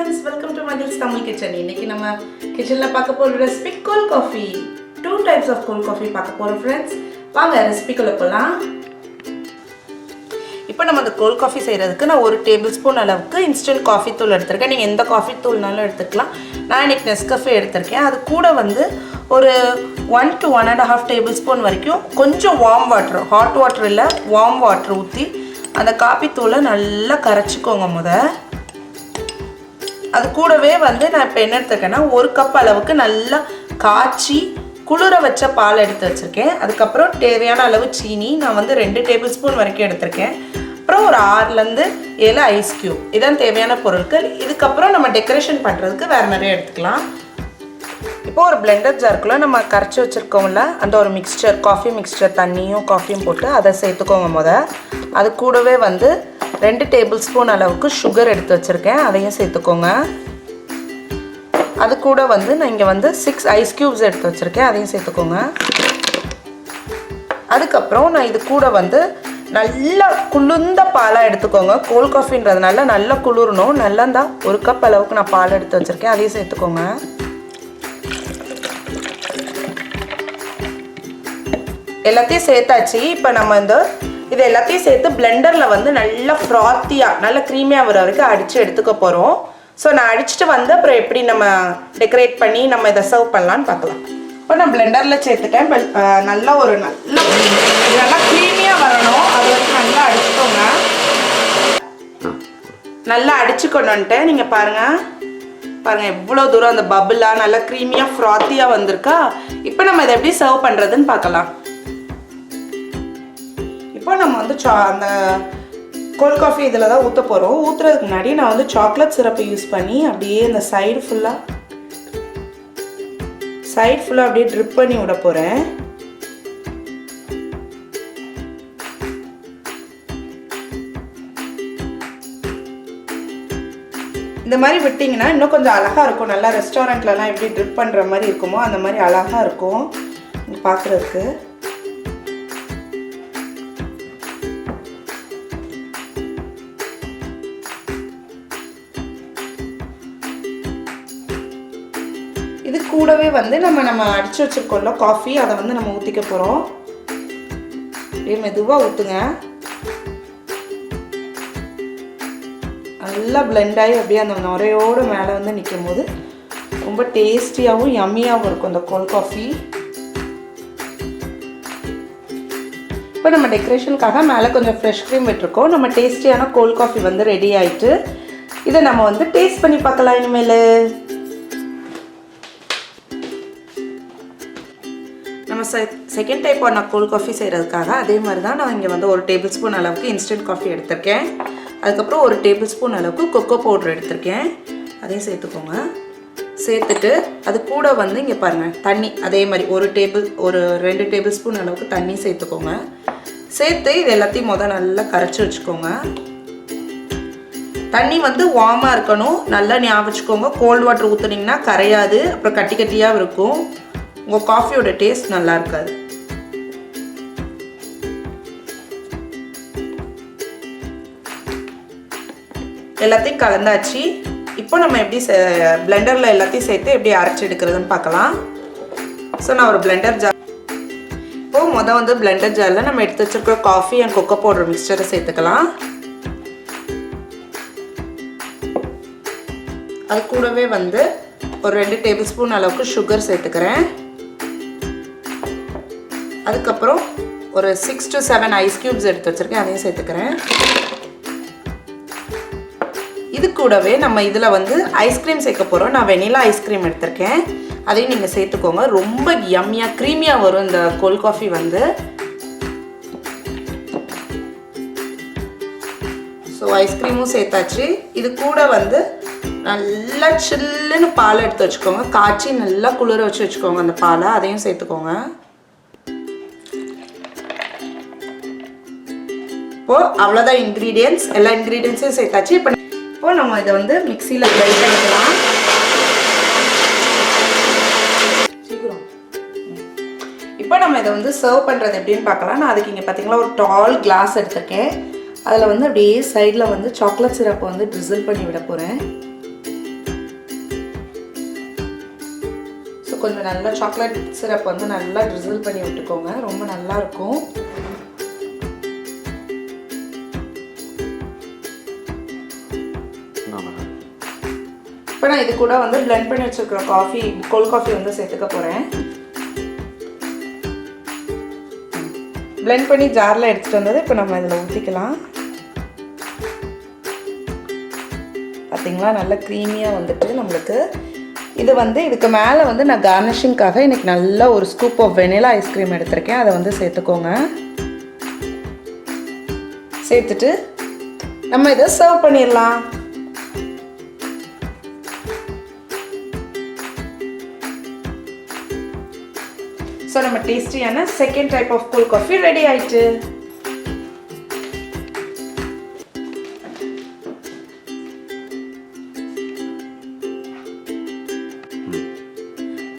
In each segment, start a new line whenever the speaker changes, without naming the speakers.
friends, welcome to Magal's Tamil Kitchen. இன்னைக்கு நம்ம கிச்சன்ல பார்க்க போற recipe cold coffee. Two types of cold coffee பார்க்க போறோம் friends. வாங்க ரெசிபிக்குள்ள போலாம். இப்போ நம்ம அந்த cold coffee செய்யிறதுக்கு நான் 1 டேபிள்ஸ்பூன் அளவுக்கு இன்ஸ்டன்ட் காபி தூள் எடுத்துர்க்கேன். நீங்க எந்த காபி தூள்னாலும் எடுத்துக்கலாம். நான் இன்னைக்கு Nescafe எடுத்துர்க்கேன். அது கூட வந்து ஒரு 1 to 1.5 டேபிள்ஸ்பூன் வரைக்கும் கொஞ்சம் வார்ம் வாட்டர், ஹாட் வாட்டர் இல்ல வார்ம் வாட்டர் ஊத்தி அந்த காபி தூளை நல்லா கரைச்சுக்கோங்க முத. அது கூடவே வந்து நான் இப்போ என்ன எடுத்துருக்கேன்னா 1 கப் அளவுக்கு நல்லா காய்ச்சி குளிர வச்ச பால் எடுத்து வச்சுருக்கேன். அதுக்கப்புறம் தேவையான அளவு சீனி நான் வந்து 2 டேபிள்ஸ்பூன் வரைக்கும் எடுத்திருக்கேன். அப்புறம் ஒரு 6லேருந்து 7 ஐஸ் க்யூப், இதான் தேவையான பொருட்கள். இதுக்கப்புறம் நம்ம டெக்கரேஷன் பண்ணுறதுக்கு வேறு நிறைய எடுத்துக்கலாம். இப்போ ஒரு பிளெண்டர் ஜாருக்குள்ளே நம்ம கரைச்சி வச்சுருக்கோம்ல அந்த ஒரு மிக்ஸ்சர், காஃபி மிக்ஸ்சர், தண்ணியும் காஃபியும் போட்டு அதை சேர்த்துக்கோங்க முத. அது கூடவே வந்து 2 டேபிள்ஸ்பூன் அளவுக்கு சுகர் எடுத்து வச்சுருக்கேன், அதையும் சேர்த்துக்கோங்க. அது கூட வந்து நான் இங்கே வந்து 6 ஐஸ் க்யூப்ஸ் எடுத்து வச்சுருக்கேன், அதையும் சேர்த்துக்கோங்க. அதுக்கப்புறம் நான் இது கூட வந்து நல்லா குளிர்ந்த பாலாக எடுத்துக்கோங்க. கோல்ட் காஃபின்றதுனால நல்லா குளிரணும். நல்லா தான் 1 கப் அளவுக்கு நான் பால் எடுத்து வச்சுருக்கேன், அதையும் சேர்த்துக்கோங்க. எல்லாத்தையும் சேர்த்தாச்சு. இப்போ நம்ம இது எல்லாத்தையும் சேர்த்து பிளெண்டரில் வந்து நல்லா ஃப்ராத்தியாக நல்லா க்ரீமியாக வர வரைக்கும் அடித்து எடுத்துக்க போகிறோம். ஸோ நான் அடிச்சுட்டு வந்து அப்புறம் எப்படி நம்ம டெக்கரேட் பண்ணி நம்ம இதை சர்வ் பண்ணலான்னு பார்க்கலாம். இப்போ நான் பிளெண்டரில் சேர்த்துட்டேன். நல்லா நல்லா க்ரீமியாக வரணும், அது வரைக்கும் நல்லா அடிச்சுக்கோங்க. நல்லா அடிச்சுக்கணுன்ட்டு நீங்கள் பாருங்கள் எவ்வளோ தூரம் அந்த பபுளாக நல்லா க்ரீமியாக ஃப்ராத்தியாக வந்திருக்கா. இப்போ நம்ம இதை எப்படி சர்வ் பண்ணுறதுன்னு பார்க்கலாம். இப்போ நம்ம வந்து அந்த கோல்ட் காஃபி இதில் தான் ஊற்ற போகிறோம். ஊற்றுறதுக்கு முன்னாடி நான் வந்து சாக்லேட் சிரப்பை யூஸ் பண்ணி அப்படியே இந்த சைடு ஃபுல்லாக அப்படியே ட்ரிப் பண்ணி விட போகிறேன். இந்த மாதிரி விட்டிங்கன்னா இன்னும் கொஞ்சம் அழகாக இருக்கும். நல்லா ரெஸ்டாரண்ட்லலாம் எப்படி ட்ரிப் பண்ணுற மாதிரி இருக்குமோ அந்த மாதிரி அழகாக இருக்கும் பார்க்குறதுக்கு. இது கூடவே வந்து நம்ம அடிச்சு வச்சிருக்கோம்ல காஃபி, அதை வந்து நம்ம ஊற்றிக்க போகிறோம். அப்படியே மெதுவாக ஊற்றுங்க. நல்லா பிளெண்ட் ஆகி அப்படியே அந்த நுரையோடு மேலே வந்து நிற்கும் போது ரொம்ப டேஸ்டியாகவும் யம்மியாகவும் இருக்கும் இந்த கோல்ட் காஃபி. இப்போ நம்ம டெக்கரேஷனுக்காக மேலே கொஞ்சம் ஃப்ரெஷ் க்ரீம் விட்டுருக்கோம். நம்ம டேஸ்டியான கோல்ட் காஃபி வந்து ரெடி ஆகிட்டு இதை நம்ம வந்து டேஸ்ட் பண்ணி பார்க்கலாம் இனிமேல். நம்ம செகண்ட் டைப்பான கோல்ட் காஃபி செய்கிறதுக்காக அதே மாதிரி தான் நான் இங்கே வந்து 1 டேபிள்ஸ்பூன் அளவுக்கு இன்ஸ்டன்ட் காஃபி எடுத்திருக்கேன். அதுக்கப்புறம் 1 டேபிள்ஸ்பூன் அளவுக்கு கொக்கோ பவுடர் எடுத்திருக்கேன், அதையும் சேர்த்துக்கோங்க. சேர்த்துட்டு அது கூட வந்து இங்கே பாருங்கள் தண்ணி, அதே மாதிரி ஒரு 2 டேபிள்ஸ்பூன் அளவுக்கு தண்ணி சேர்த்துக்கோங்க. சேர்த்து இது எல்லாத்தையும் நல்லா கரைச்சி வச்சுக்கோங்க. தண்ணி வந்து வார்மாக இருக்கணும், நல்லா ஞாபகம் வச்சுக்கோங்க. கோல்டு வாட்டர் ஊற்றுனீங்கன்னா கரையாது, அப்புறம் கட்டி கட்டியாக இருக்கும். உங்கள் காஃபியோட டேஸ்ட் நல்லா இருக்காது. எல்லாத்தையும் கலந்தாச்சு. இப்போ நம்ம எப்படி பிளெண்டரில் எல்லாத்தையும் சேர்த்து எப்படி அரைச்சி எடுக்கிறதுன்னு பார்க்கலாம். ஸோ நான் ஒரு பிளெண்டர் ஜார், இப்போது வந்து பிளெண்டர் ஜாரில் நம்ம எடுத்து வச்சுருக்கிற காஃபி அண்ட் கொக்கோ பவுடர் மிக்சரை சேர்த்துக்கலாம். அது கூடவே வந்து ஒரு 2 டேபிள்ஸ்பூன் அளவுக்கு சுகர் சேர்த்துக்கிறேன். அதுக்கப்புறம் ஒரு 6 to 7 ஐஸ் க்யூப்ஸ் எடுத்து வச்சுருக்கேன், அதையும் சேர்த்துக்கிறேன். இது கூடவே நம்ம இதில் வந்து ஐஸ்கிரீம் சேர்க்க போகிறோம். நான் வெனிலா ஐஸ்கிரீம் எடுத்திருக்கேன், அதையும் நீங்கள் சேர்த்துக்கோங்க. ரொம்ப யம்மியாக க்ரீமியாக வரும் இந்த கோல்ட் காஃபி வந்து. ஸோ ஐஸ்கிரீமும் சேர்த்தாச்சு. இது கூட வந்து நல்லா சில்லுன்னு பால் எடுத்து வச்சுக்கோங்க, காய்ச்சி நல்லா குளிர வச்சு வச்சுக்கோங்க அந்த பாலை, அதையும் சேர்த்துக்கோங்க. இப்போது அவ்வளோதான் இன்க்ரீடியன்ட்ஸ், எல்லா இன்க்ரீடியன்ஸையும் சேர்த்தாச்சு. இப்போ நம்ம இதை வந்து மிக்சியில் கிரைண்ட் பண்ணிக்கலாம். இப்போ நம்ம இதை வந்து சர்வ் பண்ணுறது எப்படின்னு பார்க்கலாம். நான் அதுக்கு இங்கே பார்த்தீங்களா ஒரு டால் கிளாஸ் எடுத்திருக்கேன். அதில் வந்து அப்படியே சைடில் வந்து சாக்லேட் சிரப்பை வந்து ட்ரிசில் பண்ணி விட போகிறேன். கொஞ்சம் நல்லா சாக்லேட் சிரப் வந்து நல்லா ட்ரிசில் பண்ணி விட்டுக்கோங்க, ரொம்ப நல்லா இருக்கும். இப்போ நான் இது கூட வந்து பிளெண்ட் பண்ணி வச்சுருக்கிற கோல்ட் காஃபி வந்து சேர்த்துக்க போகிறேன். பிளெண்ட் பண்ணி ஜாரில் எடுத்துகிட்டு வந்தது இப்போ நம்ம இதில் ஊற்றிக்கலாம். பார்த்தீங்களா, நல்லா க்ரீமியாக வந்துட்டு நம்மளுக்கு. இது வந்து இதுக்கு மேலே வந்து நான் கார்னிஷிங்காக இன்றைக்கி நல்லா ஒரு ஸ்கூப் ஆஃப் வெனிலா ஐஸ்கிரீம் எடுத்திருக்கேன், அதை வந்து சேர்த்துக்கோங்க. சேர்த்துட்டு நம்ம இதை சர்வ் பண்ணிடலாம். ஸோ நம்ம டேஸ்டியான second type of cold coffee ready ஆயிட்டு.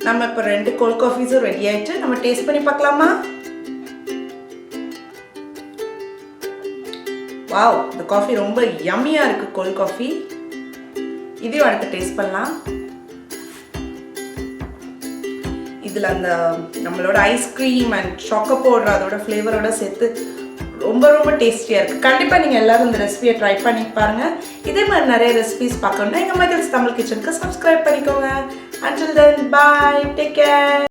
நம்ம இப்போ 2 கோல்ட் காஃபிஸும் ரெடி ஆயிட்டு நம்ம டேஸ்ட் பண்ணி பார்க்கலாமா? வாவ், இந்த காஃபி ரொம்ப யம்மியாக இருக்குது கோல்ட் காஃபி. இதையும் அடுத்து டேஸ்ட் பண்ணலாம். இதில் அந்த நம்மளோட ஐஸ்கிரீம் அண்ட் சாக்கோ பவுடர் அதோட ஃப்ளேவரோட சேர்த்து ரொம்ப ரொம்ப டேஸ்டியாக இருக்குது. கண்டிப்பாக நீங்கள் எல்லோரும் இந்த ரெசிபியை ட்ரை பண்ணி பாருங்கள். இதே மாதிரி நிறைய ரெசிபிஸ் பார்க்கணுன்னா எங்கள் மைக்கேல்ஸ் தமிழ் கிச்சனுக்கு சப்ஸ்கிரைப் பண்ணிக்கோங்க. Until then, bye, take care.